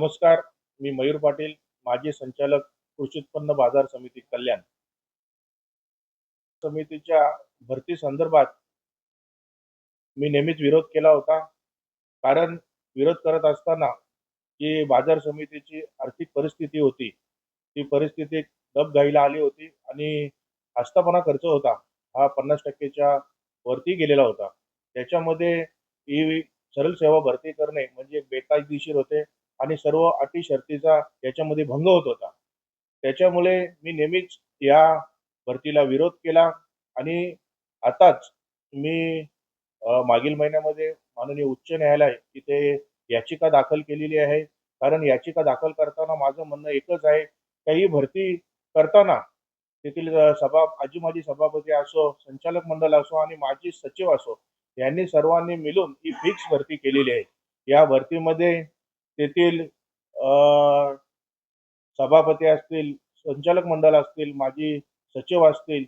नमस्कार. मी मयूर पाटील, माजी संचालक कृषी उत्पन्न बाजार समिती कल्याण. समितीच्या भरती संदर्भात मी नेहमीच विरोध केला होता. कारण विरोध करत असताना जी बाजार समितीची आर्थिक परिस्थिती होती, ती परिस्थिती डबघाईला आली होती आणि आस्थापना खर्च होता हा 50% वरती गेलेला होता. त्याच्यामध्ये ही सरळ सेवा भरती करणे म्हणजे बेकायदेशीर होते आणि सर्व अटी शर्तीचा याच्यामध्ये भंग होत होता. त्याच्यामुळे मी नेहमीच या भरतीला विरोध केला आणि आताच मी मागील महिन्यामध्ये माननीय उच्च न्यायालय इथे याचिका दाखल केलेली आहे. कारण याचिका दाखल करताना माझं म्हणणं एकच आहे, काही भरती करताना तेथील माजी सभापती असो, संचालक मंडळ असो आणि माजी सचिव असो, यांनी सर्वांनी मिळून ही फिक्स भरती केलेली आहे. या भरतीमध्ये तेथील सभापती असतील, संचालक मंडळ असतील, माजी सचिव असतील,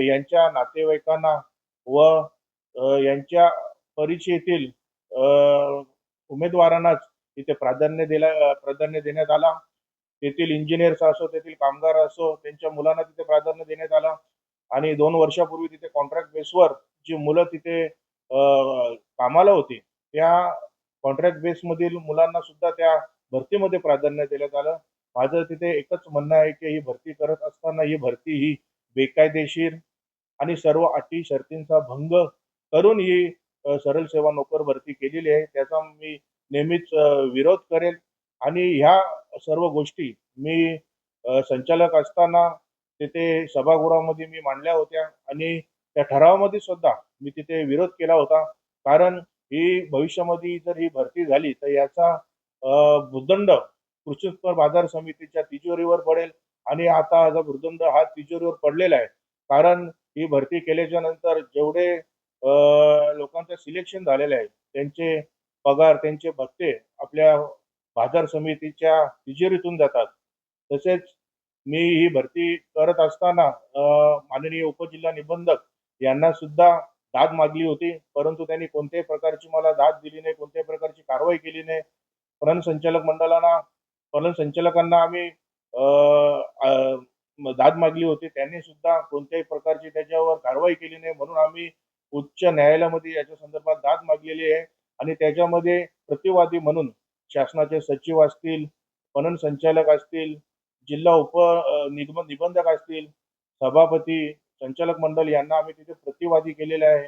यांच्या नातेवाईकांना व यांच्या परिचयातील उमेदवारांनाच तिथे प्राधान्य देण्यात आला. तेथील इंजिनियर्स असो, तेथील कामगार असो, त्यांच्या मुलांना तिथे प्राधान्य देण्यात आलं आणि 2 वर्षापूर्वी तिथे कॉन्ट्रॅक्ट बेसवर जी मुलं तिथे कामाला होती, त्या कॉन्ट्रॅक्ट बेसमधील मुलांना सुद्धा त्या भरतीमध्ये प्राधान्य देण्यात आलं. माझं तिथे एकच म्हणणं आहे की ही भरती करत असताना ही भरती ही बेकायदेशीर आणि सर्व अटी शर्तींचा भंग करून ही सरळ सेवा नोकर भरती केलेली आहे. त्याचा मी नेहमीच विरोध करेल आणि ह्या सर्व गोष्टी मी संचालक असताना तिथे सभागृहामध्ये मी मांडल्या होत्या आणि त्या ठरावामध्ये सुद्धा मी तिथे विरोध केला होता. कारण ही भविष्यामध्ये जर ही भरती झाली तर याचा भूर्दंड कृषी उत्पन्न बाजार समितीच्या तिजोरीवर पडेल आणि आता हा भूर्दंड हा तिजोरीवर पडलेला आहे. कारण ही भरती केल्याच्या नंतर जेवढे लोकांचं सिलेक्शन झालेलं आहे, त्यांचे पगार, त्यांचे भत्ते आपल्या बाजार समितीच्या तिजोरीतून जातात. तसेच मी ही भरती करत असताना माननीय उपजिल्हा निबंधक यांना सुद्धा दाद मागली होती, परंतु त्यांनी कोणत्याही प्रकारची मला दाद दिली नाही, कोणत्याही प्रकारची कारवाई केली नाही. पणन संचालकांना आम्ही दाद मागली होती, त्यांनी सुद्धा कोणत्याही प्रकारची त्याच्यावर कारवाई केली नाही. म्हणून आम्ही उच्च न्यायालयामध्ये याच्या संदर्भात दाद मागलेली आहे आणि त्याच्यामध्ये प्रतिवादी म्हणून शासनाचे सचिव असतील, पणन संचालक असतील, जिल्हा निबंधक असतील, सभापती, संचालक मंडळ यांना आम्ही तिथे प्रतिवादी केलेले आहे.